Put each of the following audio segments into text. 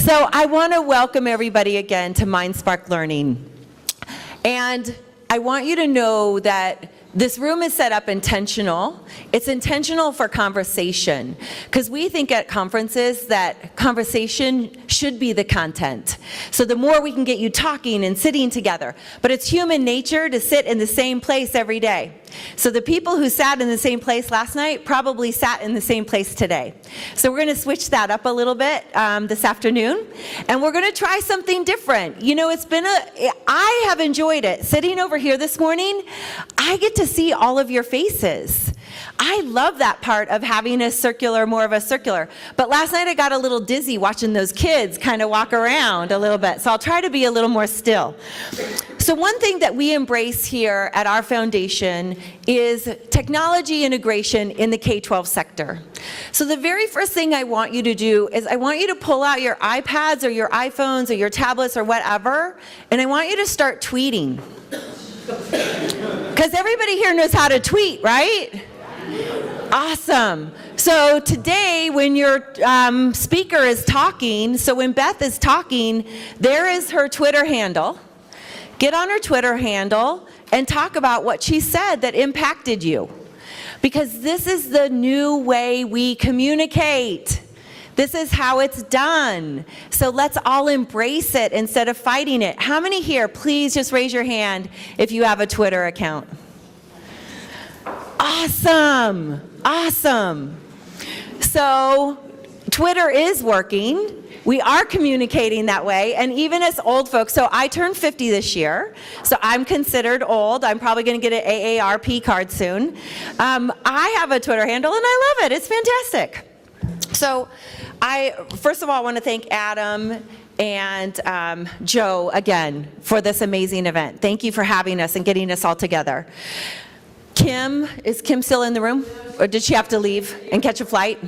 So I want to welcome everybody again to MindSpark Learning. And I want you to know that this room is set up intentional. It's intentional for conversation, because we think at conferences that conversation should be the content. So the more we can get you talking and sitting together. But it's human nature to sit in the same place every day. So the people who sat in the same place last night probably sat in the same place today. So we're going to switch that up a little bit this afternoon. And we're going to try something different. You know, I have enjoyed it. Sitting over here this morning, I get to see all of your faces. I love that part of having more of a circular. But last night I got a little dizzy watching those kids kind of walk around a little bit. So I'll try to be a little more still. So one thing that we embrace here at our foundation is technology integration in the K-12 sector. So the very first thing I want you to do is I want you to pull out your iPads or your iPhones or your tablets or whatever, and I want you to start tweeting. Because everybody here knows how to tweet, right? Awesome. So today when your speaker is talking, so when Beth is talking, there is her Twitter handle. Get on her Twitter handle and talk about what she said that impacted you. Because this is the new way we communicate. This is how it's done. So let's all embrace it instead of fighting it. How many here, please just raise your hand if you have a Twitter account? Awesome, awesome. So Twitter is working. We are communicating that way, and even as old folks, so I turned 50 this year, so I'm considered old. I'm probably going to get an AARP card soon. I have a Twitter handle, and I love it. It's fantastic. So I, first of all, want to thank Adam and Joe again for this amazing event. Thank you for having us and getting us all together. Is Kim still in the room? Or did she have to leave and catch a flight?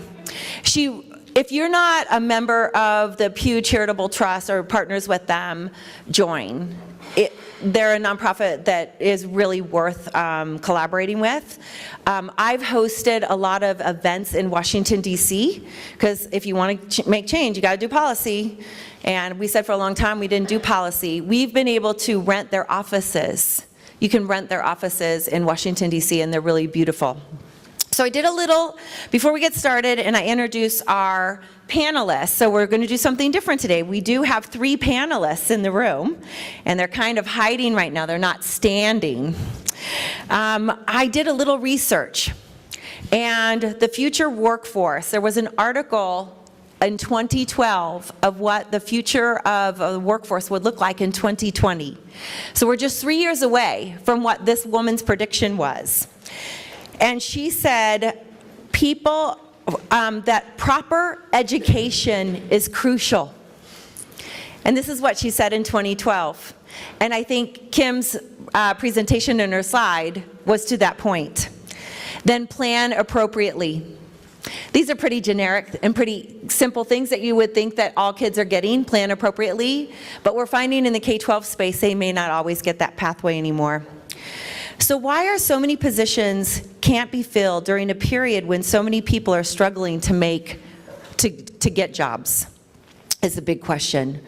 If you're not a member of the Pew Charitable Trust or partners with them, join. They're a nonprofit that is really worth collaborating with. I've hosted a lot of events in Washington, D.C., because if you want to make change, you got to do policy. And we said for a long time we didn't do policy. We've been able to rent their offices. You can rent their offices in Washington, D.C., and they're really beautiful. So I did a little, before we get started, and I introduce our panelists. So we're going to do something different today. We do have 3 panelists in the room, and they're kind of hiding right now. They're not standing. I did a little research, and the future workforce, there was an article in 2012 of what the future of a workforce would look like in 2020. So we're just 3 years away from what this woman's prediction was. And she said, that proper education is crucial. And this is what she said in 2012. And I think Kim's presentation in her slide was to that point. Then plan appropriately. These are pretty generic and pretty simple things that you would think that all kids are getting, plan appropriately. But we're finding in the K-12 space, they may not always get that pathway anymore. So why are so many positions can't be filled during a period when so many people are struggling to get jobs? Is a big question.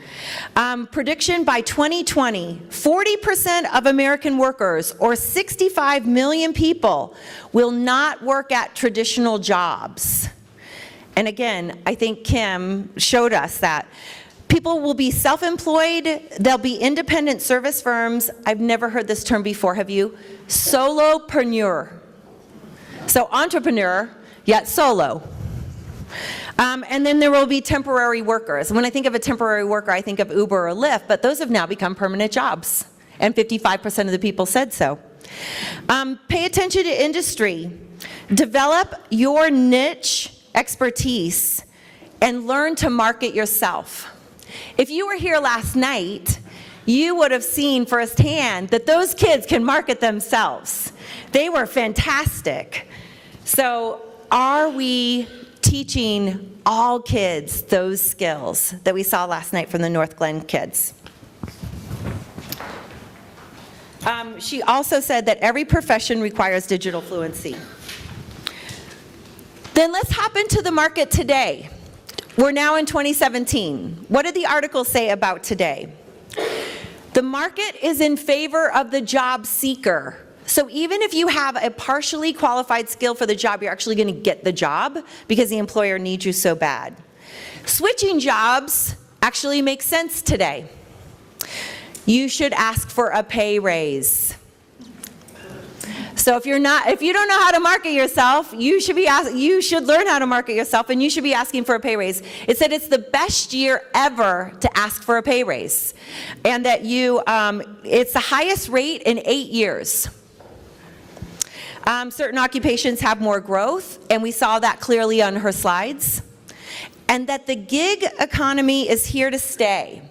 Prediction by 2020, 40% of American workers, or 65 million people, will not work at traditional jobs. And again, I think Kim showed us that. People will be self-employed, they'll be independent service firms. I've never heard this term before, have you? Solopreneur. So entrepreneur, yet solo. And then there will be temporary workers. When I think of a temporary worker, I think of Uber or Lyft, but those have now become permanent jobs. And 55% of the people said so. Pay attention to industry. Develop your niche expertise and learn to market yourself. If you were here last night, you would have seen firsthand that those kids can market themselves. They were fantastic. So are we teaching all kids those skills that we saw last night from the North Glen kids? She also said that every profession requires digital fluency. Then let's hop into the market today. we're now in 2017. What did the article say about today? The market is in favor of the job seeker. So even if you have a partially qualified skill for the job, you're actually going to get the job because the employer needs you so bad. Switching jobs actually makes sense today. You should ask for a pay raise. So if you don't know how to market yourself, you should learn how to market yourself, and you should be asking for a pay raise. It said it's the best year ever to ask for a pay raise, and that it's the highest rate in 8 years. Certain occupations have more growth, and we saw that clearly on her slides, and that the gig economy is here to stay.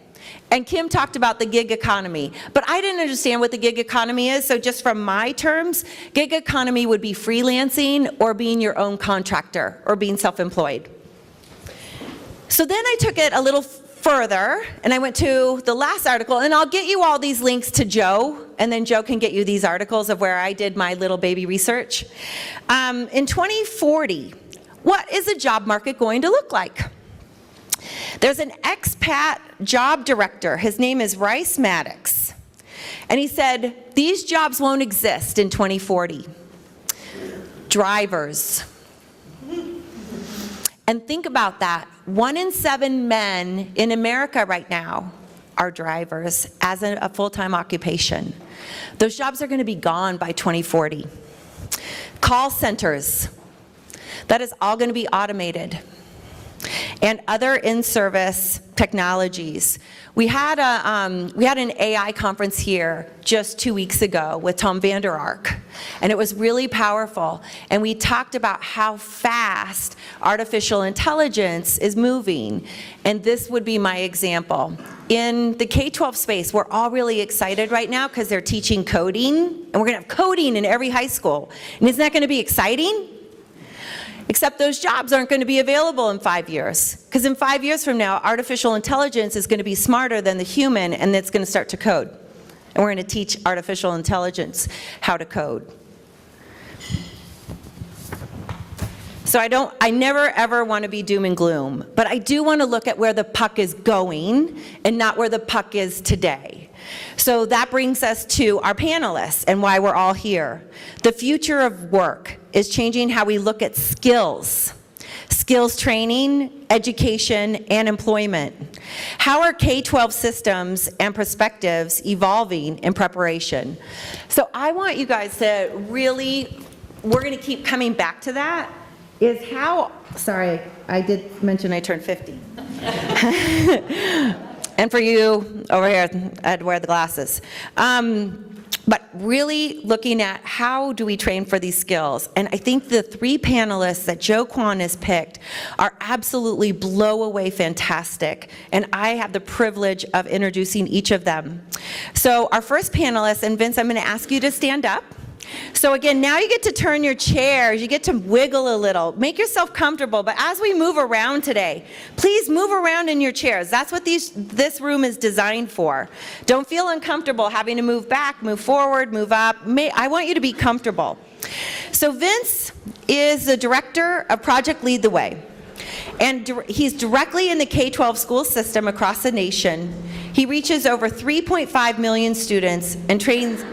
And Kim talked about the gig economy, but I didn't understand what the gig economy is, so just from my terms, gig economy would be freelancing or being your own contractor or being self-employed. So then I took it a little further, and I went to the last article, and I'll get you all these links to Joe, and then Joe can get you these articles of where I did my little baby research. In 2040, what is the job market going to look like? There's an expat job director. His name is Rice Maddox. And he said, these jobs won't exist in 2040. Drivers. And think about that. 1 in 7 men in America right now are drivers as a full-time occupation. Those jobs are going to be gone by 2040. Call centers. That is all going to be automated. And other in-service technologies. We had an AI conference here just 2 weeks ago with Tom Vander Ark, and it was really powerful. And we talked about how fast artificial intelligence is moving, and this would be my example. In the K-12 space, we're all really excited right now because they're teaching coding, and we're going to have coding in every high school. And isn't that going to be exciting? Except those jobs aren't going to be available in 5 years. Because in 5 years from now, artificial intelligence is going to be smarter than the human, and it's going to start to code. And we're going to teach artificial intelligence how to code. So I never ever want to be doom and gloom, but I do want to look at where the puck is going and not where the puck is today. So that brings us to our panelists and why we're all here. The future of work is changing how we look at skills training, education, and employment. How are K-12 systems and perspectives evolving in preparation? So I want you guys to really, we're going to keep coming back to that, is how, sorry, I did mention I turned 50. And for you over here, I'd wear the glasses. But really looking at how do we train for these skills. And I think the 3 panelists that Joe Kwan has picked are absolutely blow away fantastic. And I have the privilege of introducing each of them. So our first panelist, and Vince, I'm going to ask you to stand up. So again, now you get to turn your chairs, you get to wiggle a little, make yourself comfortable, but as we move around today, please move around in your chairs. That's what this room is designed for. Don't feel uncomfortable having to move back, move forward, move up. I want you to be comfortable. So Vince is the director of Project Lead the Way, and he's directly in the K-12 school system across the nation. He reaches over 3.5 million students and trains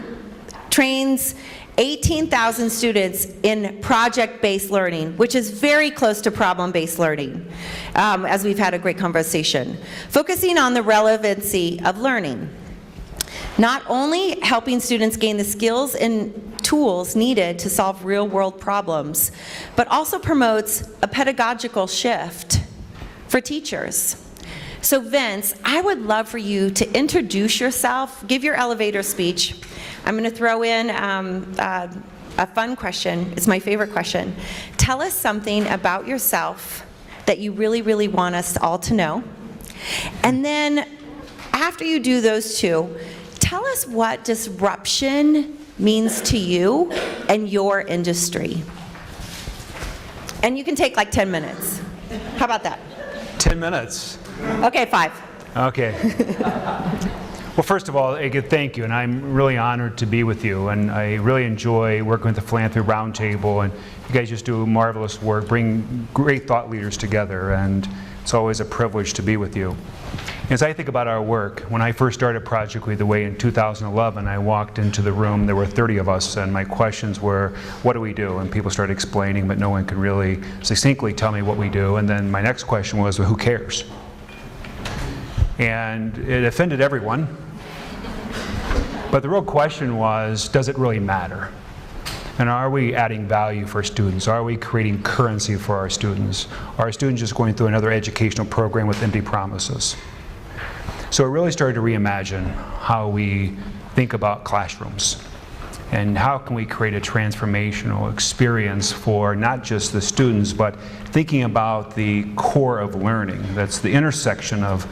18,000 students in project-based learning, which is very close to problem-based learning, as we've had a great conversation, focusing on the relevancy of learning. Not only helping students gain the skills and tools needed to solve real-world problems, but also promotes a pedagogical shift for teachers. So Vince, I would love for you to introduce yourself, give your elevator speech. I'm going to throw in a fun question. It's my favorite question. Tell us something about yourself that you really, really want us all to know. And then after you do those 2, tell us what disruption means to you and your industry. And you can take like 10 minutes. How about that? 10 minutes. Okay, 5. Okay. Well, first of all, Agate, thank you, and I'm really honored to be with you, and I really enjoy working with the Philanthropy Roundtable, and you guys just do marvelous work, bring great thought leaders together, and It's always a privilege to be with you. As I think about our work, when I first started Project Lead the Way in 2011, I walked into the room, there were 30 of us, and my questions were, what do we do? And people started explaining, but no one could really succinctly tell me what we do. And then my next question was, well, who cares? And it offended everyone. But the real question was, does it really matter? And are we adding value for students? Are we creating currency for our students? Are our students just going through another educational program with empty promises? So we really started to reimagine how we think about classrooms and how can we create a transformational experience for not just the students, but thinking about the core of learning. That's the intersection of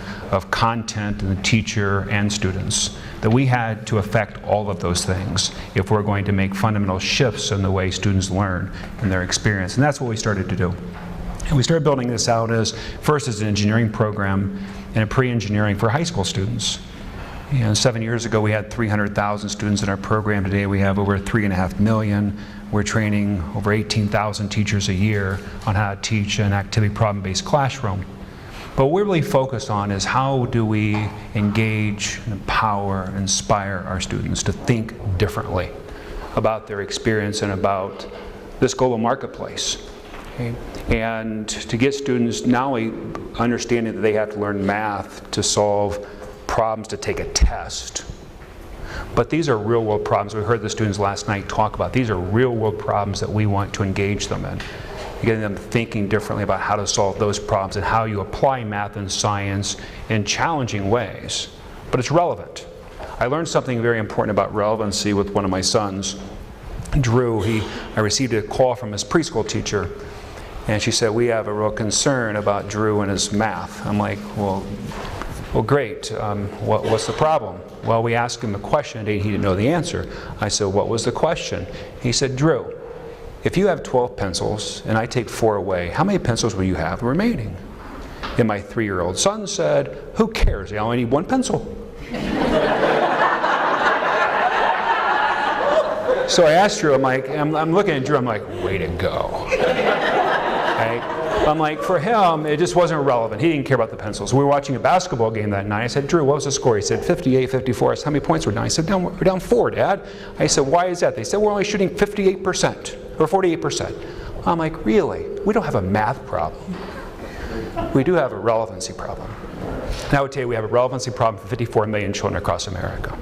content and the teacher and students. That we had to affect all of those things if we're going to make fundamental shifts in the way students learn and their experience. And that's what we started to do. And we started building this out first as an engineering program and a pre-engineering for high school students. 7 years ago we had 300,000 students in our program. Today we have over 3.5 million. We're training over 18,000 teachers a year on how to teach an activity problem-based classroom. But what we're really focused on is how do we engage, empower, inspire our students to think differently about their experience and about this global marketplace. Okay? And to get students not only understanding that they have to learn math to solve problems to take a test, but these are real world problems. We heard the students last night talk about. These are real world problems that we want to engage them in. Getting them thinking differently about how to solve those problems and how you apply math and science in challenging ways. But it's relevant. I learned something very important about relevancy with one of my sons, Drew. I received a call from his preschool teacher, and she said, we have a real concern about Drew and his math. I'm like, well great. What's the problem? Well, we asked him a question and he didn't know the answer. I said, what was the question? He said, Drew, if you have 12 pencils and I take 4 away, how many pencils will you have remaining? And my 3-year-old son said, who cares? I only need 1 pencil. So I asked Drew, I'm looking at Drew, I'm like, way to go. Right? I'm like, for him, it just wasn't relevant. He didn't care about the pencils. We were watching a basketball game that night. I said, Drew, what was the score? He said, 58-54. I said, how many points were down? He said, we're down 4, Dad. I said, why is that? They said, we're only shooting 58% or 48%. I'm like, really? We don't have a math problem. We do have a relevancy problem. And I would tell you we have a relevancy problem for 54 million children across America.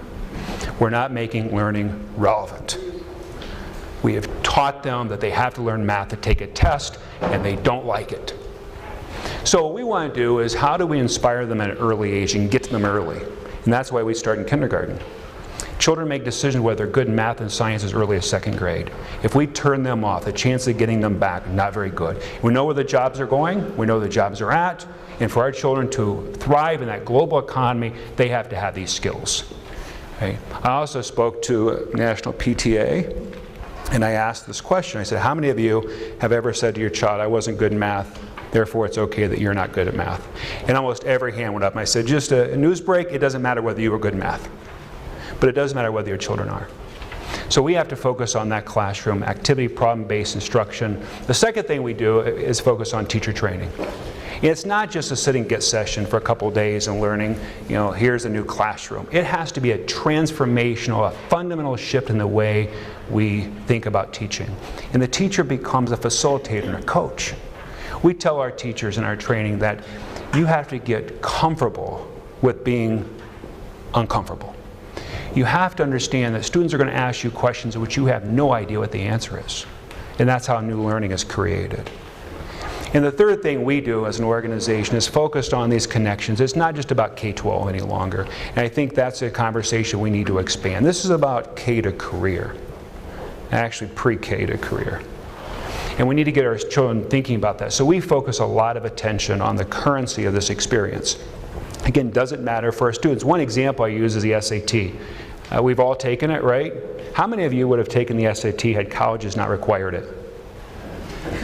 We're not making learning relevant. We have taught them that they have to learn math to take a test, and they don't like it. So what we want to do is how do we inspire them at an early age and get to them early? And that's why we start in kindergarten. Children make decisions whether they're good in math and science as early as 2nd grade. If we turn them off, the chance of getting them back, not very good. We know where the jobs are going, we know the jobs are at, and for our children to thrive in that global economy, they have to have these skills. Okay. I also spoke to National PTA, and I asked this question. I said, how many of you have ever said to your child, I wasn't good in math, therefore it's okay that you're not good at math? And almost every hand went up. And I said, just a news break, it doesn't matter whether you were good in math. But it does matter whether your children are. So we have to focus on that classroom, activity problem-based instruction. The second thing we do is focus on teacher training. And it's not just a sit and get session for a couple days and learning, here's a new classroom. It has to be a transformational, a fundamental shift in the way we think about teaching. And the teacher becomes a facilitator and a coach. We tell our teachers in our training that you have to get comfortable with being uncomfortable. You have to understand that students are going to ask you questions in which you have no idea what the answer is. And that's how new learning is created. And the third thing we do as an organization is focused on these connections. It's not just about K-12 any longer. And I think that's a conversation we need to expand. This is about K to career, actually pre-K to career. And we need to get our children thinking about that. So we focus a lot of attention on the currency of this experience. Again, doesn't matter for our students. One example I use is the SAT. We've all taken it, right? How many of you would have taken the SAT had colleges not required it?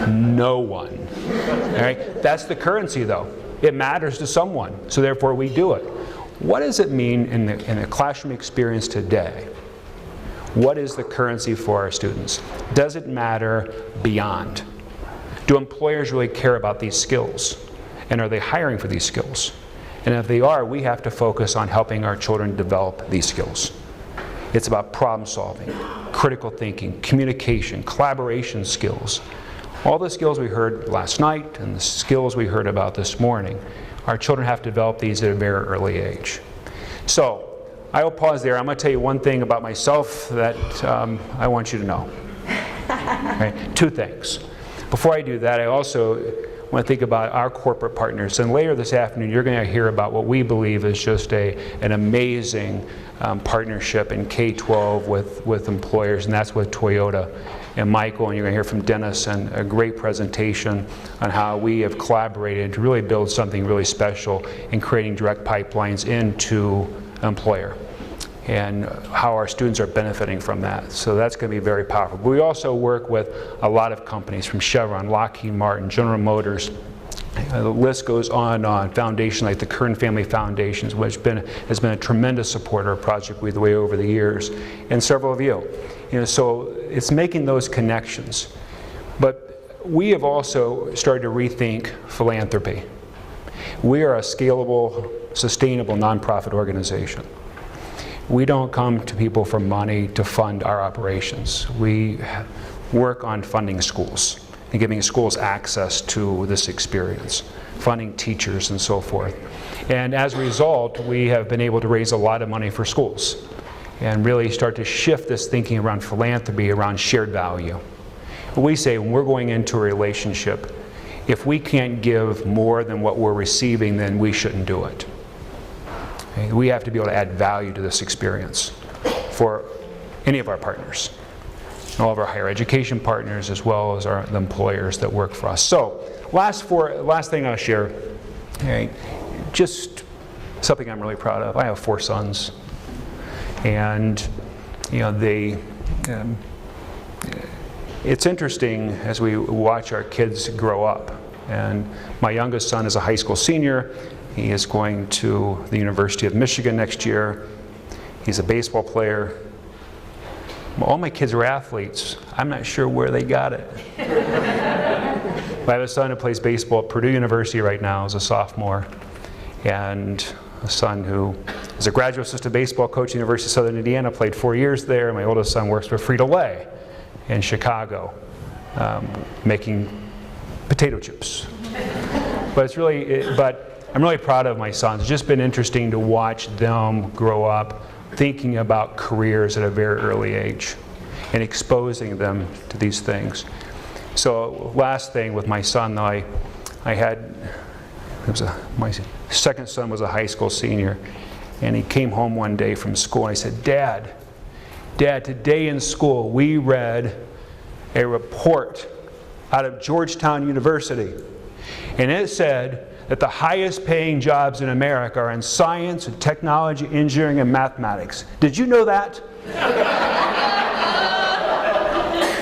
No one. All right? That's the currency, though. It matters to someone, so therefore we do it. What does it mean in the classroom experience today? What is the currency for our students? Does it matter beyond? Do employers really care about these skills? And are they hiring for these skills? And if they are, we have to focus on helping our children develop these skills. It's about problem solving, critical thinking, communication, collaboration skills. All the skills we heard last night and the skills we heard about this morning, our children have to develop these at a very early age. So, I will pause there. I'm going to tell you one thing about myself that I want you to know. Okay? Two things. Before I do that, I also want to think about our corporate partners. And later this afternoon, you're going to hear about what we believe is just an amazing partnership in K-12 with employers, and that's with Toyota and Michael. And you're going to hear from Dennis and a great presentation on how we have collaborated to really build something really special in creating direct pipelines into employer, and how our students are benefiting from that. So that's going to be very powerful. But we also work with a lot of companies, from Chevron, Lockheed Martin, General Motors. The list goes on and on. Foundations like the Kern Family Foundations, which has been a tremendous supporter of Project We the Way over the years, and several of you. So it's making those connections. But we have also started to rethink philanthropy. We are a scalable, sustainable nonprofit organization. We don't come to people for money to fund our operations. We work on funding schools and giving schools access to this experience, funding teachers and so forth. And as a result, we have been able to raise a lot of money for schools and really start to shift this thinking around philanthropy, around shared value. We say when we're going into a relationship, if we can't give more than what we're receiving, then we shouldn't do it. Okay? We have to be able to add value to this experience for any of our partners, all of our higher education partners, as well as the employers that work for us. So, last thing I'll share, okay, just something I'm really proud of. I have 4 sons, and it's interesting as we watch our kids grow up. And my youngest son is a high school senior. He is going to the University of Michigan next year. He's a baseball player. All my kids are athletes. I'm not sure where they got it. I have a son who plays baseball at Purdue University right now as a sophomore, and a son who is a graduate assistant baseball coach at the University of Southern Indiana, played 4 years there. My oldest son works for Frito-Lay in Chicago, making potato chips. But I'm really proud of my sons. It's just been interesting to watch them grow up thinking about careers at a very early age and exposing them to these things. So last thing with my son, though, my second son was a high school senior, and he came home one day from school and he said, Dad, today in school we read a report out of Georgetown University, and it said that the highest paying jobs in America are in science and technology, engineering, and mathematics. Did you know that?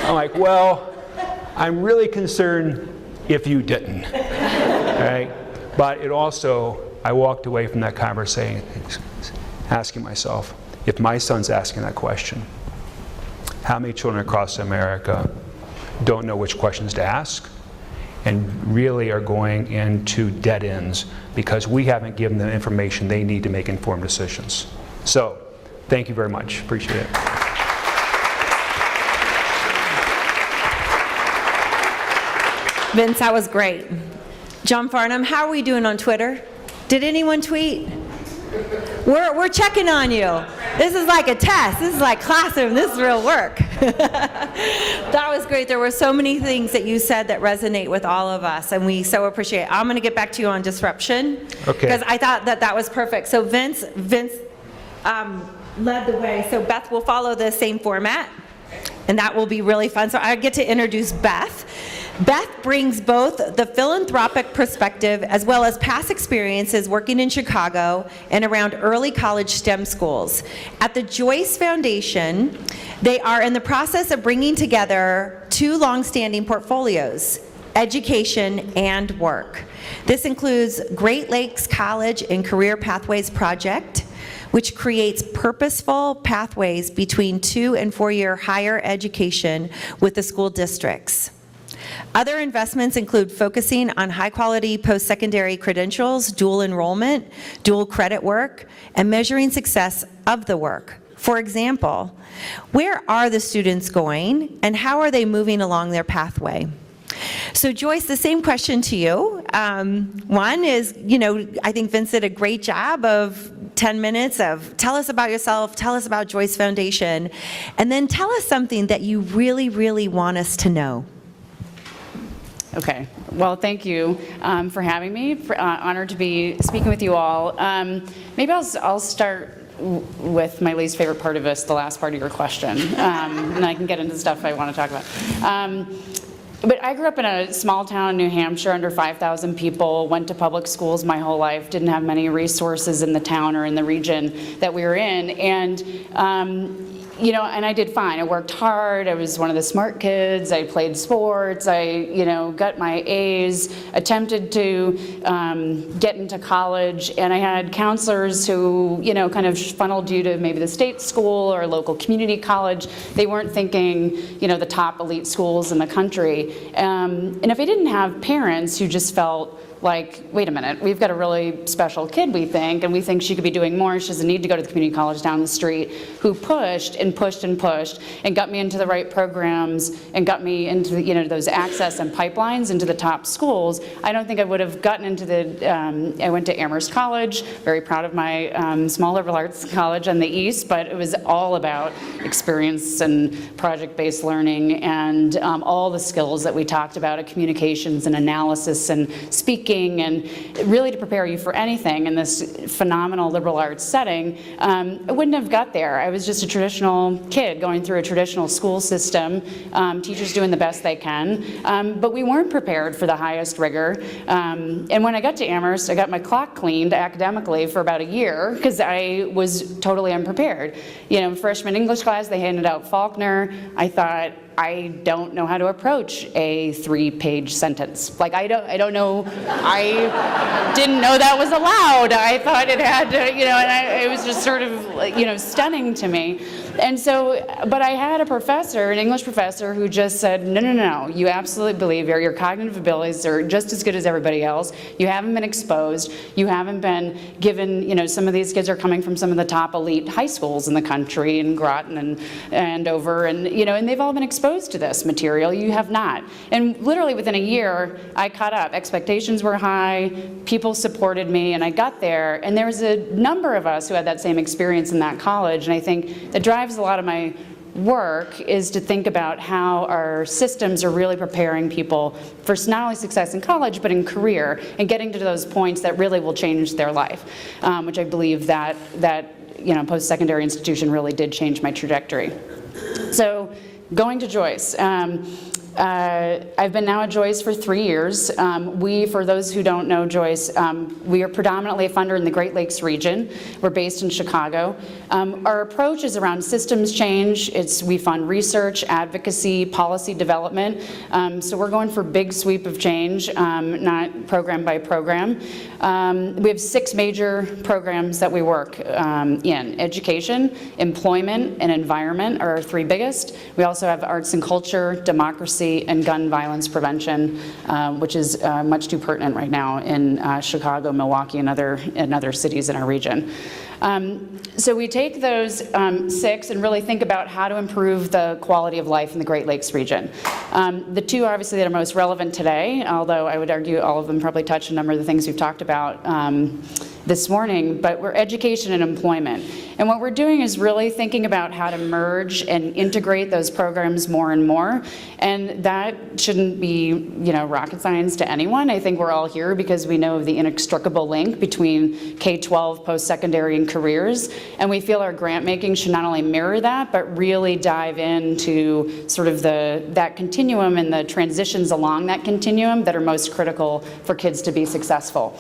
I'm like, well, I'm really concerned if you didn't. Right? But it also, I walked away from that conversation asking myself, if my son's asking that question, how many children across America don't know which questions to ask and really are going into dead ends because we haven't given them information they need to make informed decisions. So, thank you very much. Appreciate it. Vince, that was great. John Farnham, how are we doing on Twitter? Did anyone tweet? We're checking on you. This is like a test. This is like classroom. This is real work. That was great. There were so many things that you said that resonate with all of us, and we so appreciate it. I'm going to get back to you on disruption, because I thought that was perfect. So Vince led the way. So Beth will follow the same format, and that will be really fun. So I get to introduce Beth. Beth brings both the philanthropic perspective as well as past experiences working in Chicago and around early college STEM schools. At the Joyce Foundation, they are in the process of bringing together 2 long-standing portfolios, education and work. This includes Great Lakes College and Career Pathways Project, which creates purposeful pathways between 2- and 4-year higher education with the school districts. Other investments include focusing on high-quality post-secondary credentials, dual enrollment, dual credit work, and measuring success of the work. For example, where are the students going, and how are they moving along their pathway? So Joyce, the same question to you. One is, I think Vince did a great job of 10 minutes of tell us about yourself, tell us about Joyce Foundation, and then tell us something that you really, really want us to know. Okay, well, thank you for having me. Honored to be speaking with you all. Maybe I'll start with my least favorite part of this, the last part of your question, and I can get into stuff I want to talk about. But I grew up in a small town in New Hampshire, under 5,000 people, went to public schools my whole life, didn't have many resources in the town or in the region that we were in, and and I did fine. I worked hard. I was one of the smart kids. I played sports. I, got my A's, attempted to get into college, and I had counselors who, kind of funneled you to maybe the state school or local community college. They weren't thinking, the top elite schools in the country. And if I didn't have parents who just felt like, wait a minute, we've got a really special kid, we think, and we think she could be doing more. She doesn't need to go to the community college down the street, who pushed and pushed and pushed and got me into the right programs and got me into those access and pipelines into the top schools. I don't think I would have gotten into I went to Amherst College, very proud of my small liberal arts college on the east, but it was all about experience and project-based learning and all the skills that we talked about, communications and analysis and speaking, and really to prepare you for anything in this phenomenal liberal arts setting. I wouldn't have got there. I was just a traditional kid going through a traditional school system, teachers doing the best they can, but we weren't prepared for the highest rigor. And when I got to Amherst, I got my clock cleaned academically for about a year because I was totally unprepared. Freshman English class, they handed out Faulkner. I thought, I don't know how to approach a 3-page sentence. Like, I don't know, I didn't know that was allowed. I thought it had to, and it was just sort of, stunning to me. And so, but I had a professor, an English professor, who just said, no, you absolutely believe your cognitive abilities are just as good as everybody else. You haven't been exposed. You haven't been given, some of these kids are coming from some of the top elite high schools in the country, in Groton and Andover, and they've all been exposed to this material. You have not. And literally within a year, I caught up. Expectations were high, people supported me, and I got there. And there was a number of us who had that same experience in that college, and I think that drives a lot of my work is to think about how our systems are really preparing people for not only success in college, but in career, and getting to those points that really will change their life, which I believe that post-secondary institution really did change my trajectory. So, going to Joyce. I've been now at Joyce for 3 years. For those who don't know Joyce, we are predominantly a funder in the Great Lakes region. We're based in Chicago. Our approach is around systems change. We fund research, advocacy, policy development. So we're going for big sweep of change, not program by program. We have 6 major programs that we work in. Education, employment, and environment are our 3 biggest. We also have arts and culture, democracy, and gun violence prevention, which is much too pertinent right now in Chicago, Milwaukee, and other cities in our region. So we take those 6 and really think about how to improve the quality of life in the Great Lakes region. The 2 obviously that are most relevant today, although I would argue all of them probably touch a number of the things we've talked about this morning, but we're education and employment. And what we're doing is really thinking about how to merge and integrate those programs more and more. And that shouldn't be, rocket science to anyone. I think we're all here because we know of the inextricable link between K-12, post-secondary, and careers. And we feel our grant making should not only mirror that, but really dive into sort of that continuum and the transitions along that continuum that are most critical for kids to be successful.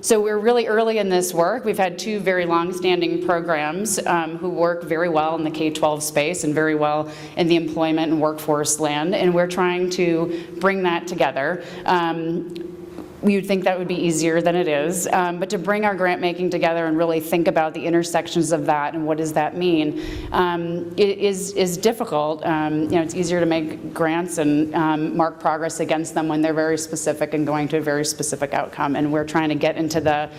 So we're really early in this work. We've had 2 very long-standing programs who work very well in the K-12 space and very well in the employment and workforce land, and we're trying to bring that together. You'd think that would be easier than it is, but to bring our grant making together and really think about the intersections of that and what does that mean is difficult. It's easier to make grants and mark progress against them when they're very specific and going to a very specific outcome. And we're trying to get into the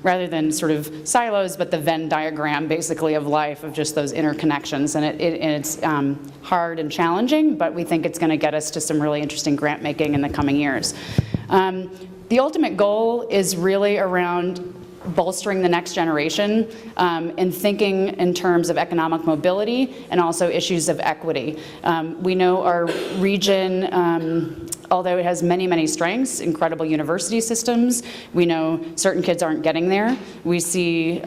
rather than sort of silos, but the Venn diagram basically of life, of just those interconnections. And it's hard and challenging, but we think it's going to get us to some really interesting grant making in the coming years. The ultimate goal is really around bolstering the next generation and thinking in terms of economic mobility and also issues of equity. We know our region, although it has many, many strengths, incredible university systems, we know certain kids aren't getting there. We see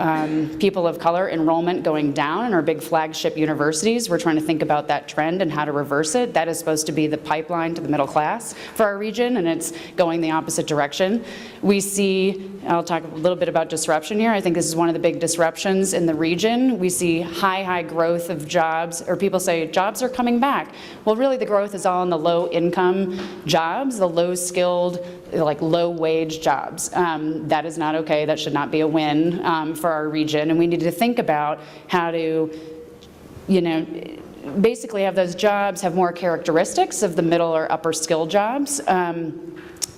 people of color enrollment going down in our big flagship universities. We're trying to think about that trend and how to reverse it. That is supposed to be the pipeline to the middle class for our region, and it's going the opposite direction. We see, I'll talk a little bit about disruption here. I think this is one of the big disruptions in the region. We see high growth of jobs, or people say jobs are coming back. Well, really the growth is all in the low income jobs, the low skilled, like low wage jobs. That is not okay. That should not be a win for our region. And we need to think about how to, basically have those jobs have more characteristics of the middle or upper skill jobs.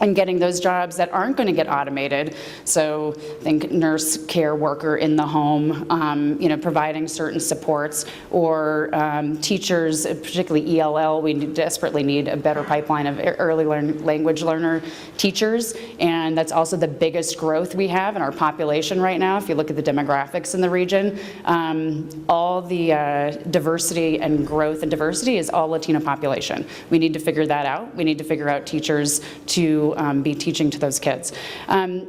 And getting those jobs that aren't going to get automated. So think nurse, care worker in the home, providing certain supports, or teachers, particularly ELL. We desperately need a better pipeline of early language learner teachers, and that's also the biggest growth we have in our population right now. If you look at the demographics in the region, all the diversity and growth and diversity is all Latino population. We need to figure that out. We need to figure out teachers to be teaching to those kids.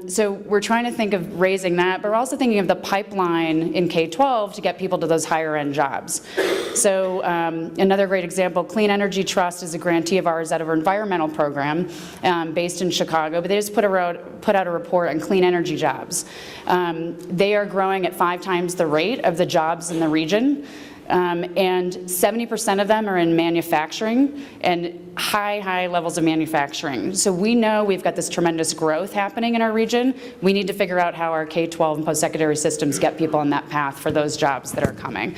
So we're trying to think of raising that, but we're also thinking of the pipeline in K-12 to get people to those higher end jobs. So another great example, Clean Energy Trust is a grantee of ours out of our environmental program based in Chicago, but they just put out a report on clean energy jobs. They are growing at 5 times the rate of the jobs in the region. And 70% of them are in manufacturing and high levels of manufacturing. So we know we've got this tremendous growth happening in our region. We need to figure out how our K-12 and post-secondary systems get people on that path for those jobs that are coming.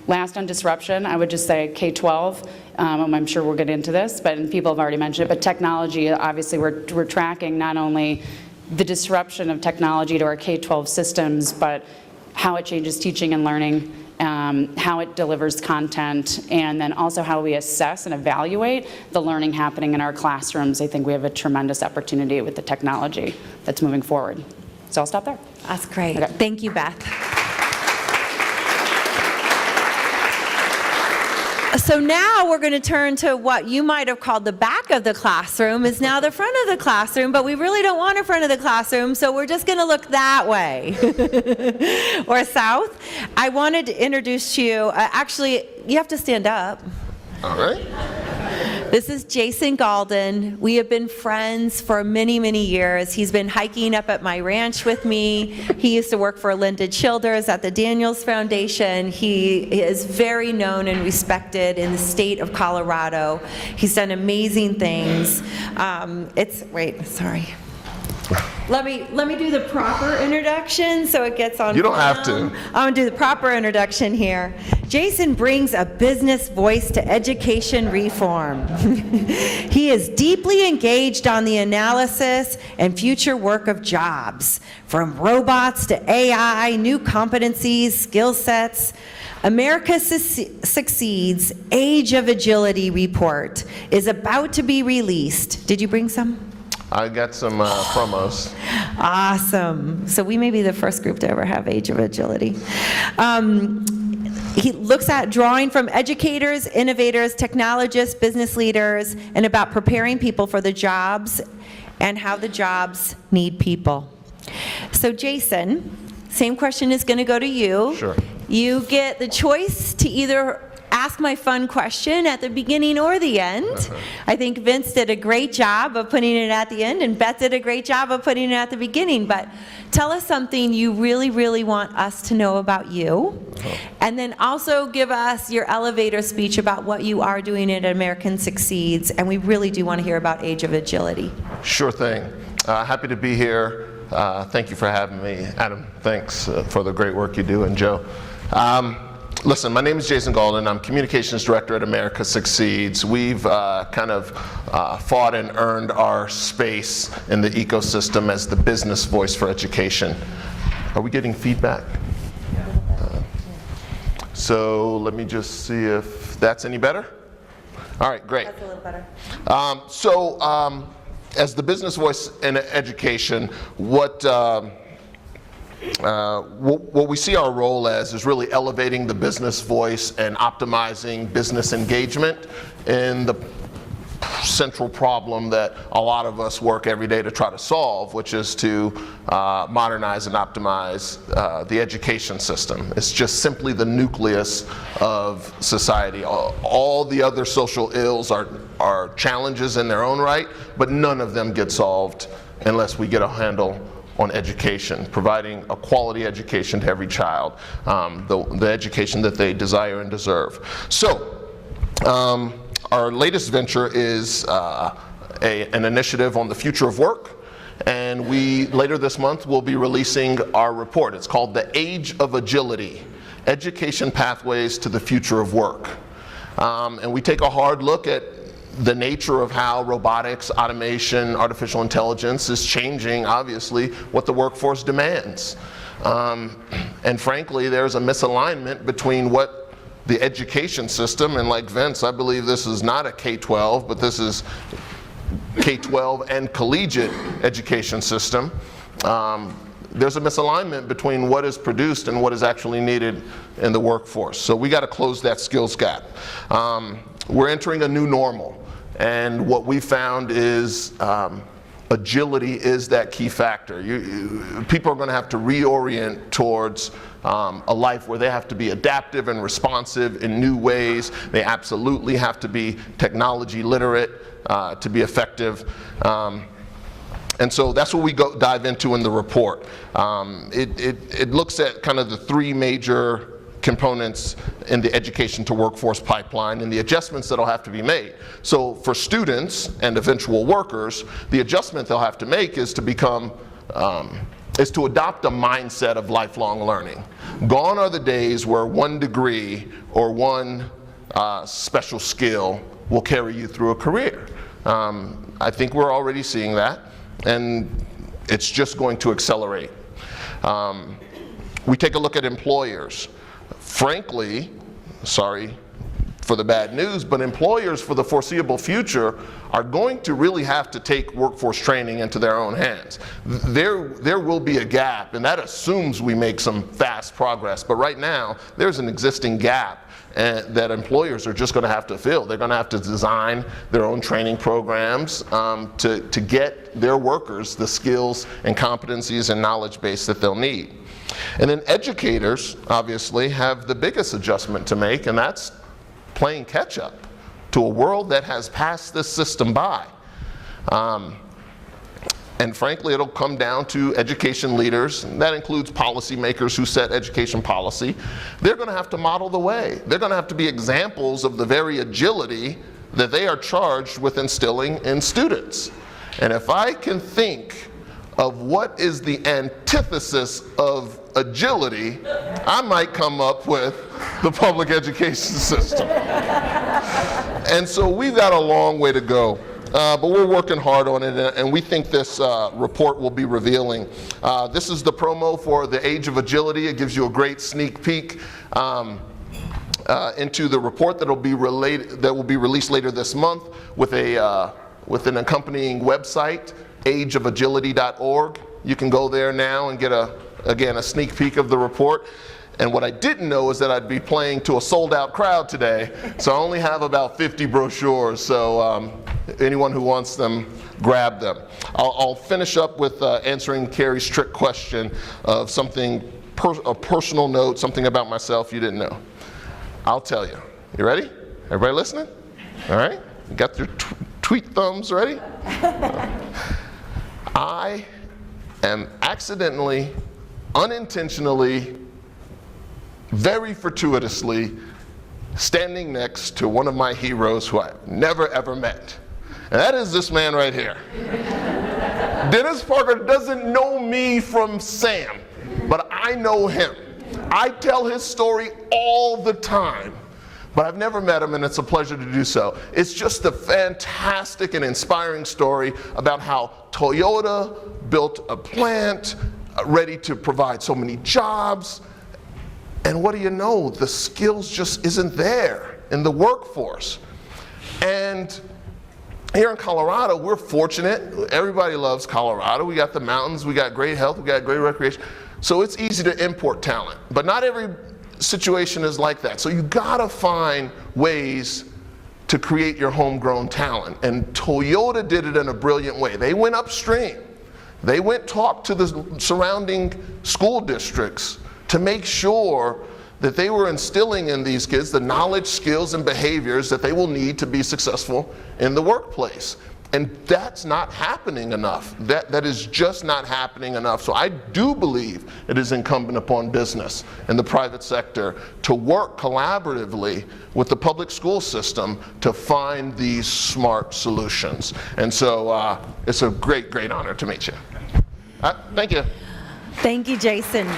Last on disruption, I would just say K-12. I'm sure we'll get into this, but people have already mentioned it, but technology, obviously we're tracking not only the disruption of technology to our K-12 systems, but how it changes teaching and learning, how it delivers content, and then also how we assess and evaluate the learning happening in our classrooms. I think we have a tremendous opportunity with the technology that's moving forward. So I'll stop there. That's great. Okay. Thank you, Beth. So now we're going to turn to what you might have called the back of the classroom is now the front of the classroom, but we really don't want a front of the classroom, so we're just going to look that way or south. I wanted to introduce to you, actually, you have to stand up. All right. This is Jason Gaulden. We have been friends for many, many years. He's been hiking up at my ranch with me. He used to work for Linda Childers at the Daniels Foundation. He is very known and respected in the state of Colorado. He's done amazing things. Let me do the proper introduction so it gets on. You don't have to. I'm going to do the proper introduction here. Jason brings a business voice to education reform. He is deeply engaged on the analysis and future work of jobs, from robots to AI, new competencies, skill sets. America Succeeds Age of Agility report is about to be released. Did you bring some? I got some promos. Awesome. So we may be the first group to ever have Age of Agility. He looks at drawing from educators, innovators, technologists, business leaders, and about preparing people for the jobs and how the jobs need people. So Jason, same question is going to go to you. Sure. You get the choice to either ask my fun question at the beginning or the end. I think Vince did a great job of putting it at the end, and Beth did a great job of putting it at the beginning. But tell us something you really, really want us to know about you. And then also give us your elevator speech about what you are doing at American Succeeds. And we really do want to hear about Age of Agility. Sure thing. Happy to be here. Thank you for having me. Adam, thanks for the great work you do, and Joe. Listen, my name is Jason Gaulden. I'm Communications Director at America Succeeds. We've kind of fought and earned our space in the ecosystem as the business voice for education. Are we getting feedback? So let me just see if that's any better. All right, great. That's a little better. As the business voice in education, what we see our role as is really elevating the business voice and optimizing business engagement in the central problem that a lot of us work every day to try to solve, which is to modernize and optimize the education system. It's just simply the nucleus of society. All the other social ills are challenges in their own right, but none of them get solved unless we get a handle on education, providing a quality education to every child, the education that they desire and deserve. So, our latest venture is an initiative on the future of work, and later this month we'll be releasing our report. It's called The Age of Agility, Education Pathways to the Future of Work. And we take a hard look at the nature of how robotics, automation, artificial intelligence is changing, obviously, what the workforce demands. And frankly, there's a misalignment between what the education system, and like Vince, I believe this is not a K-12, but this is K-12 and collegiate education system. There's a misalignment between what is produced and what is actually needed in the workforce. So we got to close that skills gap. We're entering a new normal, and what we found is agility is that key factor. People are going to have to reorient towards a life where they have to be adaptive and responsive in new ways. They absolutely have to be technology literate to be effective. And so that's what we dive into in the report. It looks at kind of the three major components in the education to workforce pipeline and the adjustments that'll have to be made. So for students and eventual workers, the adjustment they'll have to make is to adopt a mindset of lifelong learning. Gone are the days where one degree or one special skill will carry you through a career. I think we're already seeing that, and it's just going to accelerate. We take a look at employers. Frankly, sorry for the bad news, but employers for the foreseeable future are going to really have to take workforce training into their own hands. There will be a gap, and that assumes we make some fast progress. But right now, there's an existing gap that employers are just going to have to fill. They're going to have to design their own training programs to get their workers the skills and competencies and knowledge base that they'll need. And then educators, obviously, have the biggest adjustment to make, and that's playing catch up to a world that has passed this system by. And frankly, it'll come down to education leaders, and that includes policymakers who set education policy. They're going to have to model the way. They're going to have to be examples of the very agility that they are charged with instilling in students. And if I can think of what is the antithesis of agility, I might come up with the public education system. And so we've got a long way to go. But we're working hard on it, and we think this report will be revealing. This is the promo for the Age of Agility. It gives you a great sneak peek into the report that will be released later this month with an accompanying website, ageofagility.org. You can go there now and get a sneak peek of the report. And what I didn't know is that I'd be playing to a sold-out crowd today, so I only have about 50 brochures, so anyone who wants them, grab them. I'll finish up with answering Carrie's trick question of something, a personal note, something about myself you didn't know. I'll tell you. You ready? Everybody listening? All right? You got your tweet thumbs ready? I am accidentally, unintentionally, very fortuitously standing next to one of my heroes who I've never ever met. And that is this man right here. Dennis Parker doesn't know me from Sam, but I know him. I tell his story all the time, but I've never met him, and it's a pleasure to do so. It's just a fantastic and inspiring story about how Toyota built a plant ready to provide so many jobs, and what do you know? The skills just isn't there in the workforce. And here in Colorado, we're fortunate. Everybody loves Colorado. We got the mountains, we got great health, we got great recreation. So it's easy to import talent, but not every situation is like that. So you gotta find ways to create your homegrown talent. And Toyota did it in a brilliant way. They went upstream. They talked to the surrounding school districts to make sure that they were instilling in these kids the knowledge, skills, and behaviors that they will need to be successful in the workplace. And that's not happening enough. That is just not happening enough. So I do believe it is incumbent upon business and the private sector to work collaboratively with the public school system to find these smart solutions. And so it's a great, great honor to meet you. Thank you. Thank you, Jason.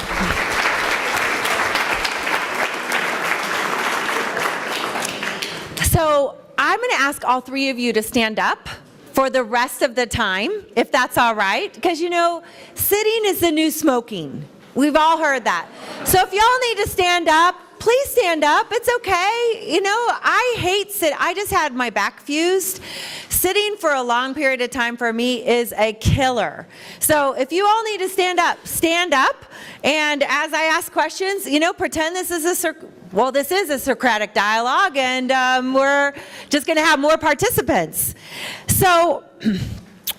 So I'm going to ask all three of you to stand up for the rest of the time, if that's all right. Because, you know, sitting is the new smoking. We've all heard that. So if y'all need to stand up, please stand up. It's okay. You know, I hate I just had my back fused. Sitting for a long period of time for me is a killer. So if you all need to stand up, stand up. And as I ask questions, you know, pretend this is this is a Socratic dialogue, and we're just going to have more participants. So,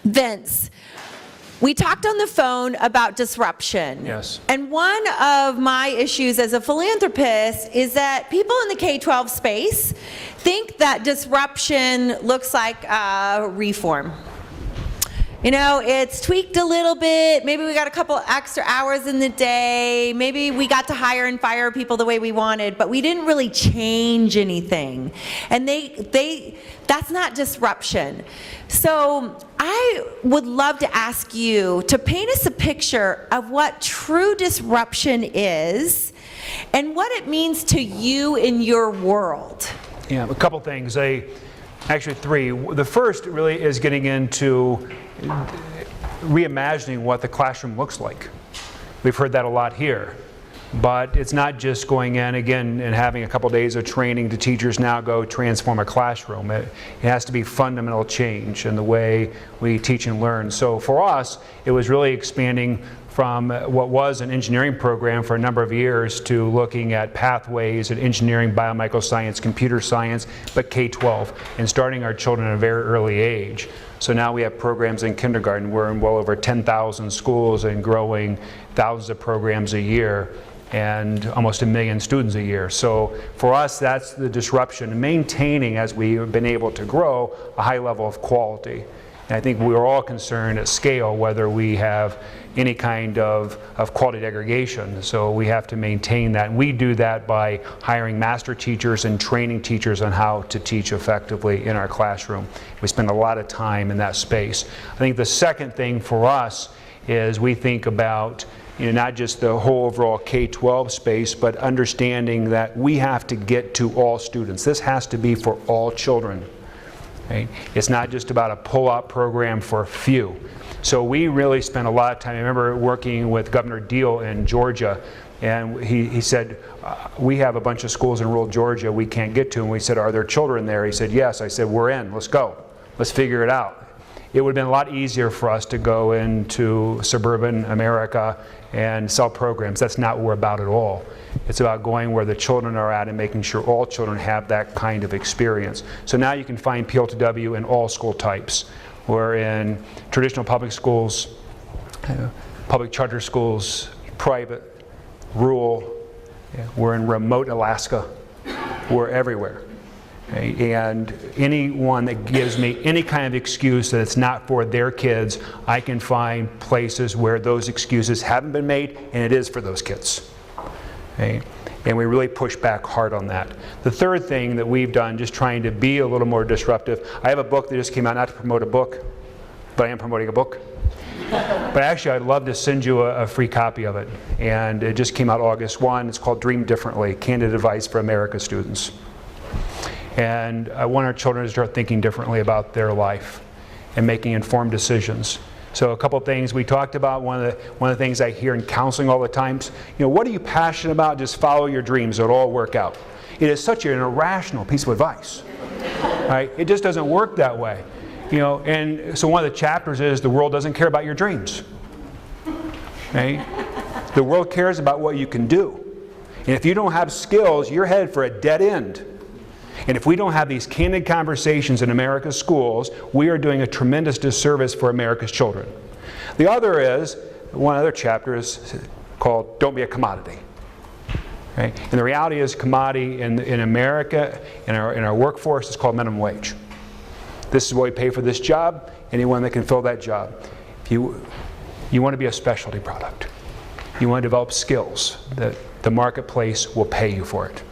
Vince, we talked on the phone about disruption. Yes. And one of my issues as a philanthropist is that people in the K-12 space think that disruption looks like reform. You know, it's tweaked a little bit. Maybe we got a couple extra hours in the day. Maybe we got to hire and fire people the way we wanted, but we didn't really change anything. And that's not disruption. So I would love to ask you to paint us a picture of what true disruption is and what it means to you in your world. Yeah, a couple things. Actually three. The first really is getting into reimagining what the classroom looks like. We've heard that a lot here. But it's not just going in again and having a couple days of training to teachers now go transform a classroom. It has to be fundamental change in the way we teach and learn. So for us, it was really expanding from what was an engineering program for a number of years to looking at pathways at engineering, biomedical science, computer science, but K-12, and starting our children at a very early age. So now we have programs in kindergarten. We're in well over 10,000 schools and growing thousands of programs a year and almost 1 million students a year. So for us, that's the disruption, maintaining, as we've been able to grow, a high level of quality. And I think we're all concerned at scale whether we have any kind of quality degradation. So we have to maintain that. And we do that by hiring master teachers and training teachers on how to teach effectively in our classroom. We spend a lot of time in that space. I think the second thing for us is we think about not just the whole overall K-12 space, but understanding that we have to get to all students. This has to be for all children. Right? It's not just about a pull-out program for a few. So we really spent a lot of time. I remember working with Governor Deal in Georgia, and he said, we have a bunch of schools in rural Georgia we can't get to. And we said, are there children there? He said, yes. I said, we're in. Let's go. Let's figure it out. It would have been a lot easier for us to go into suburban America and sell programs. That's not what we're about at all. It's about going where the children are at and making sure all children have that kind of experience. So now you can find PLTW in all school types. We're in traditional public schools, public charter schools, private, rural. We're in remote Alaska. We're everywhere. Okay? And anyone that gives me any kind of excuse that it's not for their kids, I can find places where those excuses haven't been made and it is for those kids. Okay? And we really push back hard on that. The third thing that we've done, just trying to be a little more disruptive, I have a book that just came out, not to promote a book, but I am promoting a book. But actually, I'd love to send you a free copy of it. And it just came out August 1. It's called Dream Differently, Candid Advice for America Students. And I want our children to start thinking differently about their life and making informed decisions. So a couple of things we talked about. One of the things I hear in counseling all the time is, what are you passionate about? Just follow your dreams. It'll all work out. It is such an irrational piece of advice. Right? It just doesn't work that way. And so one of the chapters is the world doesn't care about your dreams. Right? The world cares about what you can do. And if you don't have skills, you're headed for a dead end. And if we don't have these candid conversations in America's schools, we are doing a tremendous disservice for America's children. The other is, one other chapter is called Don't Be a Commodity. Okay? And the reality is commodity in America, in our workforce, is called minimum wage. This is what we pay for this job, anyone that can fill that job. If you want to be a specialty product, you want to develop skills that the marketplace will pay you for it.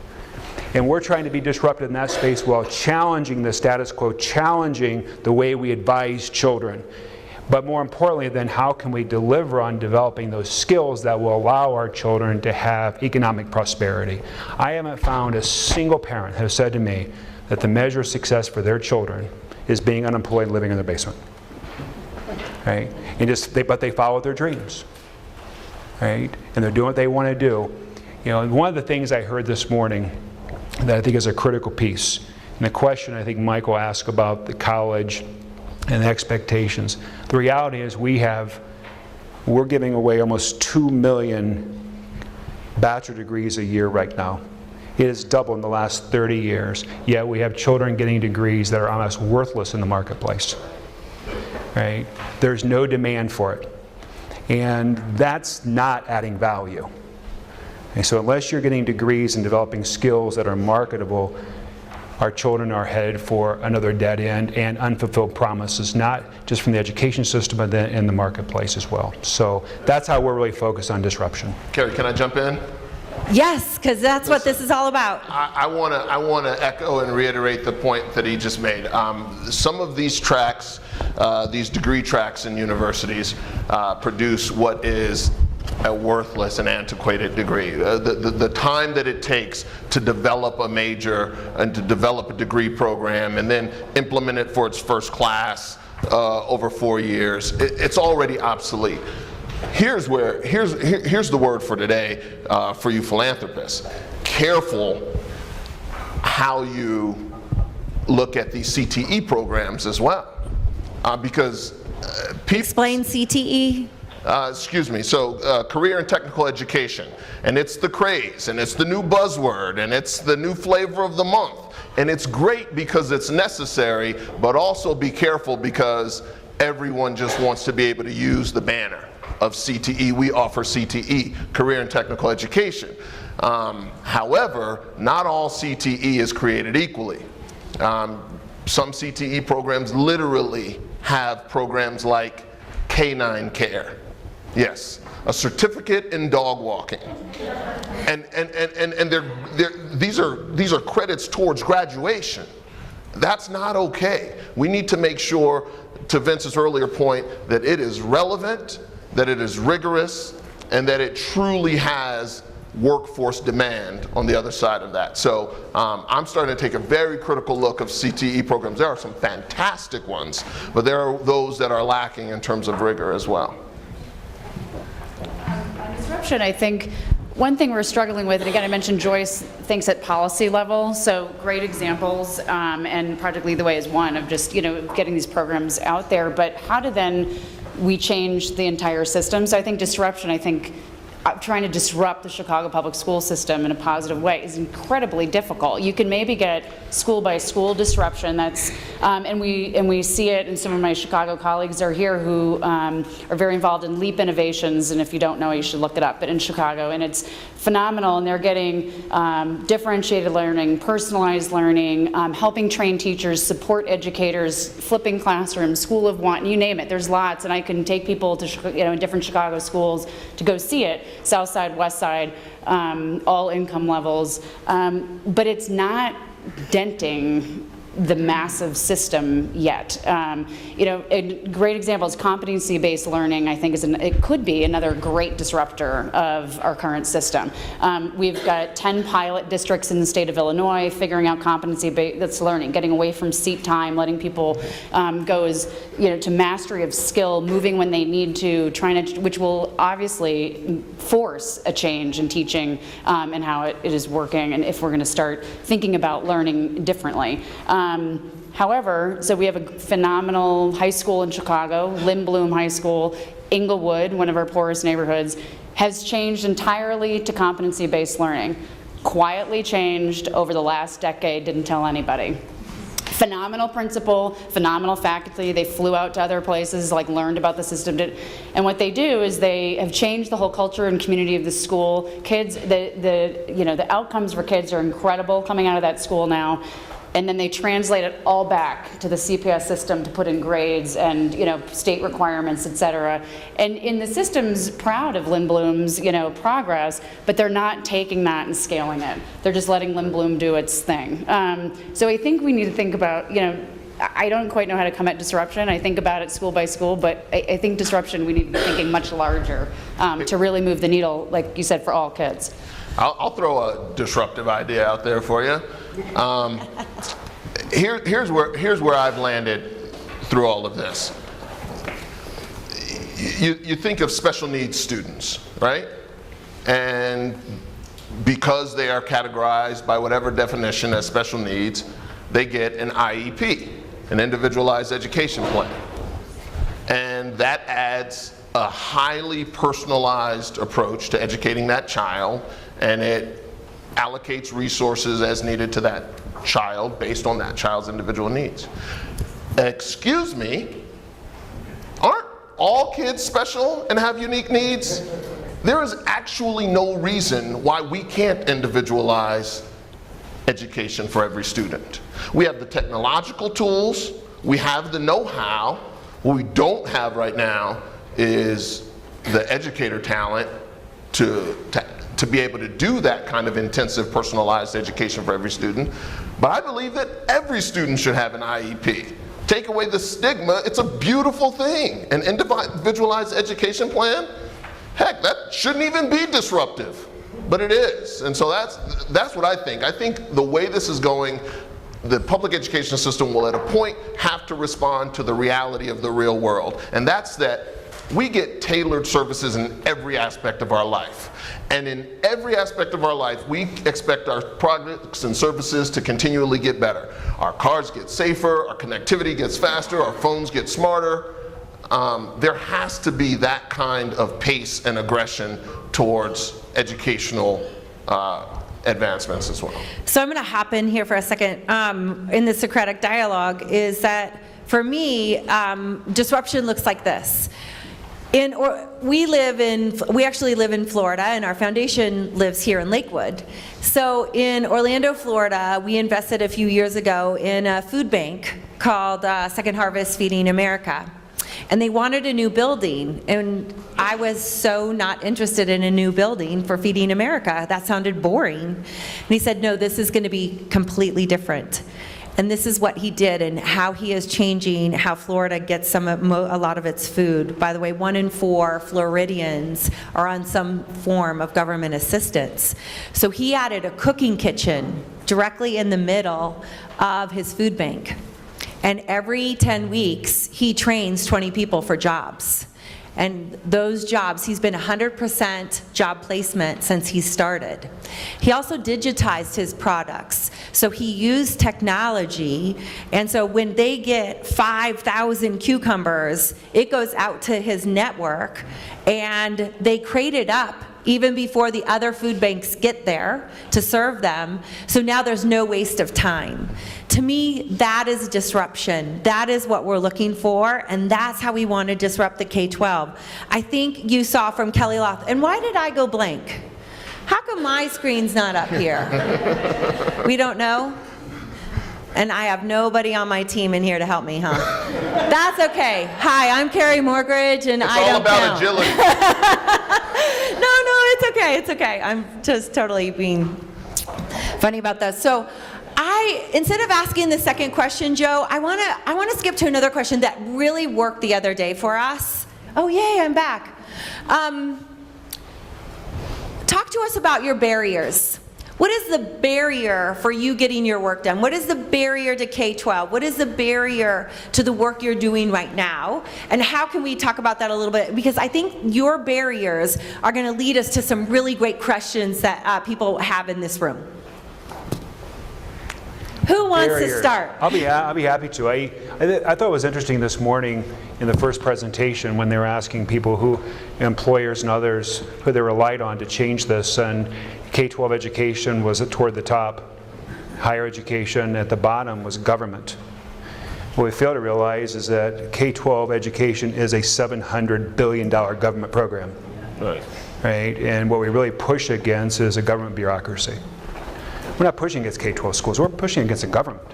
And we're trying to be disruptive in that space while challenging the status quo, challenging the way we advise children. But more importantly, then, how can we deliver on developing those skills that will allow our children to have economic prosperity? I haven't found a single parent who has said to me that the measure of success for their children is being unemployed and living in their basement. Right? But they follow their dreams. Right? And they're doing what they want to do. And one of the things I heard this morning that I think is a critical piece, and the question I think Michael asked about the college and the expectations. The reality is we're giving away almost 2 million bachelor degrees a year right now. It has doubled in the last 30 years, yet we have children getting degrees that are almost worthless in the marketplace. Right? There's no demand for it. And that's not adding value. And so unless you're getting degrees and developing skills that are marketable, our children are headed for another dead end and unfulfilled promises, not just from the education system, but then in the marketplace as well. So that's how we're really focused on disruption. Carrie, can I jump in? Yes, because that's what this is all about. I want to echo and reiterate the point that he just made. Some of these tracks, these degree tracks in universities, produce what is a worthless and antiquated degree. The time that it takes to develop a major and to develop a degree program and then implement it for its first class over 4 years, it's already obsolete. Here's the word for today for you philanthropists. Careful how you look at these CTE programs as well, because people... Explain CTE. So career and technical education, and it's the craze, and it's the new buzzword, and it's the new flavor of the month, and it's great because it's necessary, but also be careful because everyone just wants to be able to use the banner of CTE. We offer CTE, career and technical education. However, not all CTE is created equally. Some CTE programs literally have programs like canine care. Yes, a certificate in dog walking. And these are credits towards graduation. That's not okay. We need to make sure, to Vince's earlier point, that it is relevant, that it is rigorous, and that it truly has workforce demand on the other side of that. So I'm starting to take a very critical look of CTE programs. There are some fantastic ones, but there are those that are lacking in terms of rigor as well. On disruption, I think one thing we're struggling with, and again I mentioned Joyce thinks at policy level, so great examples, and Project Lead the Way is one of just getting these programs out there, but how do then we change the entire system? So I think disruption, trying to disrupt the Chicago public school system in a positive way is incredibly difficult. You can maybe get school by school disruption. That's and we see it, and some of my Chicago colleagues are here who are very involved in LEAP innovations, and if you don't know, you should look it up, but in Chicago, and it's phenomenal, and they're getting differentiated learning, personalized learning, helping train teachers, support educators, flipping classrooms, School of One, you name it, there's lots, and I can take people to, in different Chicago schools to go see it, South Side, West Side, all income levels, but it's not denting the massive system yet. A great example is competency-based learning. I think it could be another great disruptor of our current system. We've got 10 pilot districts in the state of Illinois figuring out competency-based learning, getting away from seat time, letting people go to mastery of skill, moving when they need to, which will obviously force a change in teaching and how it is working, and if we're going to start thinking about learning differently. However, so we have a phenomenal high school in Chicago, Lindblom High School. Inglewood, one of our poorest neighborhoods, has changed entirely to competency-based learning. Quietly changed over the last decade, didn't tell anybody. Phenomenal principal, phenomenal faculty. They flew out to other places, learned about the system. And what they do is they have changed the whole culture and community of the school. Kids, the outcomes for kids are incredible coming out of that school now. And then they translate it all back to the CPS system to put in grades and state requirements, et cetera. And in the system's proud of Lindblom's progress, but they're not taking that and scaling it. They're just letting Lindblom do its thing. So I think we need to think about, I don't quite know how to come at disruption. I think about it school by school, but I think disruption, we need to be thinking much larger to really move the needle, like you said, for all kids. I'll throw a disruptive idea out there for you. Here's where I've landed through all of this. You think of special needs students, right? And because they are categorized by whatever definition as special needs, they get an IEP, an individualized education plan. And that adds a highly personalized approach to educating that child, and it allocates resources as needed to that child based on that child's individual needs. Excuse me, aren't all kids special and have unique needs? There is actually no reason why we can't individualize education for every student. We have the technological tools, we have the know-how. What we don't have right now is the educator talent to be able to do that kind of intensive personalized education for every student. But I believe that every student should have an IEP. Take away the stigma, it's a beautiful thing. An individualized education plan, heck, that shouldn't even be disruptive, but it is. And so that's what I think. I think the way this is going, the public education system will at a point have to respond to the reality of the real world. And that's that we get tailored services in every aspect of our life. And in every aspect of our life, we expect our products and services to continually get better. Our cars get safer, our connectivity gets faster, our phones get smarter. There has to be that kind of pace and aggression towards educational advancements as well. So I'm going to hop in here for a second. In the Socratic dialogue is that, for me, disruption looks like this. We actually live in Florida, and our foundation lives here in Lakewood. So in Orlando, Florida, we invested a few years ago in a food bank called Second Harvest Feeding America. And they wanted a new building, and I was so not interested in a new building for Feeding America. That sounded boring. And he said, no, this is going to be completely different. And this is what he did, and how he is changing how Florida gets a lot of its food. By the way, 1 in 4 Floridians are on some form of government assistance. So he added a cooking kitchen directly in the middle of his food bank. And every 10 weeks, he trains 20 people for jobs. And those jobs, he's been 100% job placement since he started. He also digitized his products. So he used technology, and so when they get 5,000 cucumbers, it goes out to his network, and they crate it up even before the other food banks get there to serve them. So now there's no waste of time. To me, that is disruption. That is what we're looking for, and that's how we want to disrupt the K-12. I think you saw from Kelly Loth, and why did I go blank? How come my screen's not up here? We don't know? And I have nobody on my team in here to help me, huh? That's okay. Hi, I'm Carrie Morgridge, and I don't count. It's all about agility. No, it's okay, it's okay. I'm just totally being funny about this. So instead of asking the second question, Joe, I want to skip to another question that really worked the other day for us. Oh, yay, I'm back. Talk to us about your barriers. What is the barrier for you getting your work done? What is the barrier to K-12? What is the barrier to the work you're doing right now? And how can we talk about that a little bit? Because I think your barriers are going to lead us to some really great questions that people have in this room. Who wants to start? I'll be happy to. I thought it was interesting this morning in the first presentation when they were asking people who, employers and others, who they relied on to change this, and K-12 education was toward the top, higher education at the bottom was government. What we fail to realize is that K-12 education is a $700 billion government program. Right. And what we really push against is a government bureaucracy. We're not pushing against K-12 schools, we're pushing against the government.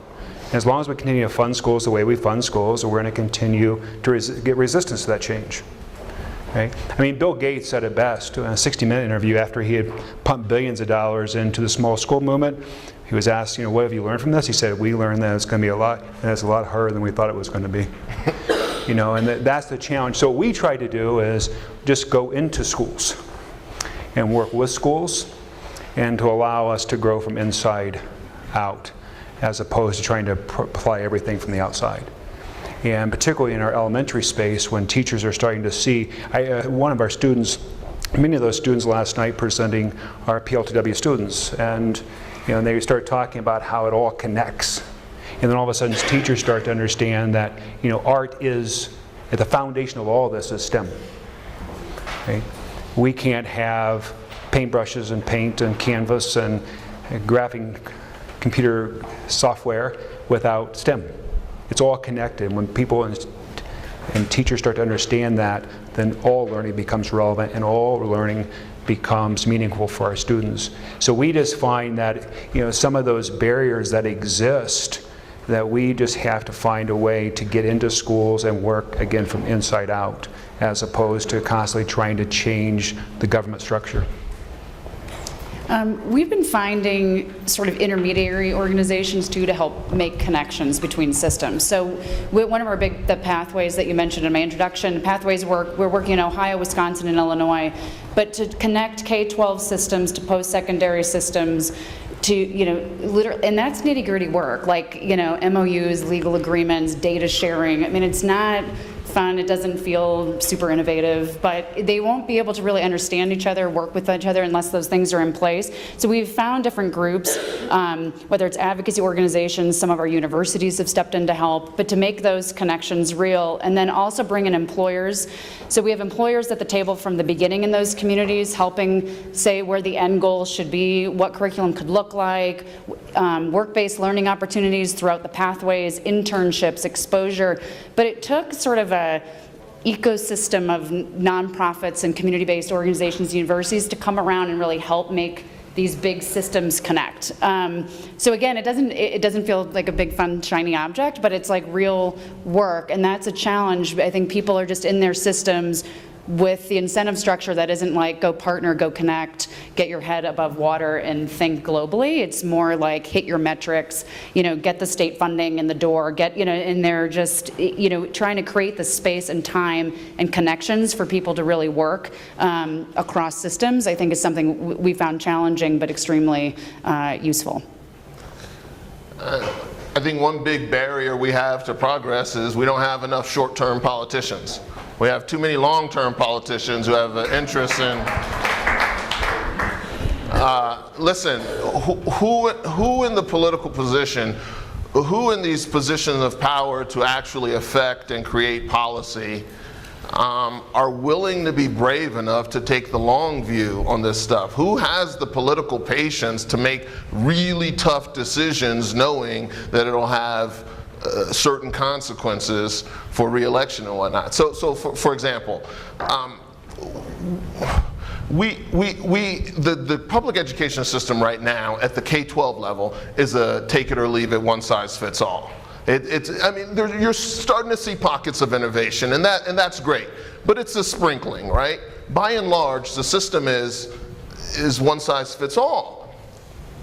As long as we continue to fund schools the way we fund schools, we're going to continue to get resistance to that change. Right? I mean, Bill Gates said it best in a 60-minute interview after he had pumped billions of dollars into the small school movement. He was asked, what have you learned from this? He said, we learned that it's going to be a lot, and it's a lot harder than we thought it was going to be. And that's the challenge. So what we try to do is just go into schools and work with schools and to allow us to grow from inside out, as opposed to trying to apply everything from the outside. And particularly in our elementary space, when teachers are starting to see, one of our students, many of those students last night presenting are PLTW students, and they start talking about how it all connects. And then all of a sudden teachers start to understand that art is, at the foundation of all this is STEM. Okay? We can't have paintbrushes and paint and canvas and graphing computer software without STEM. It's all connected. When people and teachers start to understand that, then all learning becomes relevant and all learning becomes meaningful for our students. So we just find that some of those barriers that exist, that we just have to find a way to get into schools and work again from inside out, as opposed to constantly trying to change the government structure. We've been finding sort of intermediary organizations too to help make connections between systems. So one of our the pathways that you mentioned in my introduction, pathways we're working in Ohio, Wisconsin, and Illinois, but to connect K-12 systems to post-secondary systems to, literally, and that's nitty-gritty work, like, MOUs, legal agreements, data sharing. I mean, it's not fun, it doesn't feel super innovative, but they won't be able to really understand each other, work with each other unless those things are in place. So we've found different groups, whether it's advocacy organizations, some of our universities have stepped in to help, but to make those connections real, and then also bring in employers. So we have employers at the table from the beginning in those communities, helping say where the end goal should be, what curriculum could look like, work-based learning opportunities throughout the pathways, internships, exposure. But it took sort of a ecosystem of nonprofits and community-based organizations, universities to come around and really help make these big systems connect. So again, it doesn't feel like a big fun shiny object, but it's like real work, and that's a challenge. I think people are just in their systems with the incentive structure that isn't like go partner, go connect, get your head above water and think globally. It's more like hit your metrics, get the state funding in the door, and they're just, trying to create the space and time and connections for people to really work across systems, I think is something we found challenging but extremely useful. I think one big barrier we have to progress is we don't have enough short-term politicians. We have too many long-term politicians who have an interest in. Listen, who in the political position, who in these positions of power to actually affect and create policy are willing to be brave enough to take the long view on this stuff? Who has the political patience to make really tough decisions knowing that it'll have certain consequences for re-election and whatnot? So for example, the public education system right now at the K-12 level is a take it or leave it, one size fits all. I mean, you're starting to see pockets of innovation, and that's great, but it's a sprinkling, right? By and large, the system is one size fits all.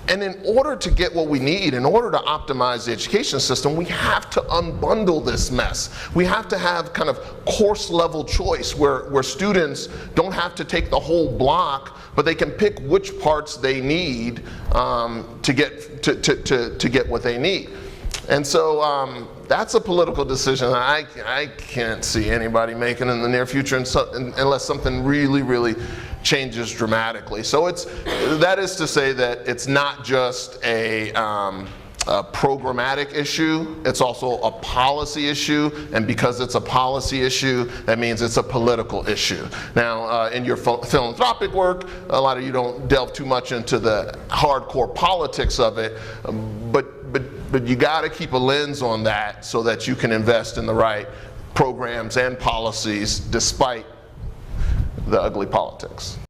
And in order to get what we need, in order to optimize the education system, we have to unbundle this mess. We have to have kind of course level choice where students don't have to take the whole block, but they can pick which parts they need to get what they need. And so that's a political decision I can't see anybody making in the near future unless something really, really changes dramatically. So that is to say that it's not just a programmatic issue, it's also a policy issue, and because it's a policy issue, that means it's a political issue. Now, in your philanthropic work, a lot of you don't delve too much into the hardcore politics of it, but you got to keep a lens on that so that you can invest in the right programs and policies despite the ugly politics.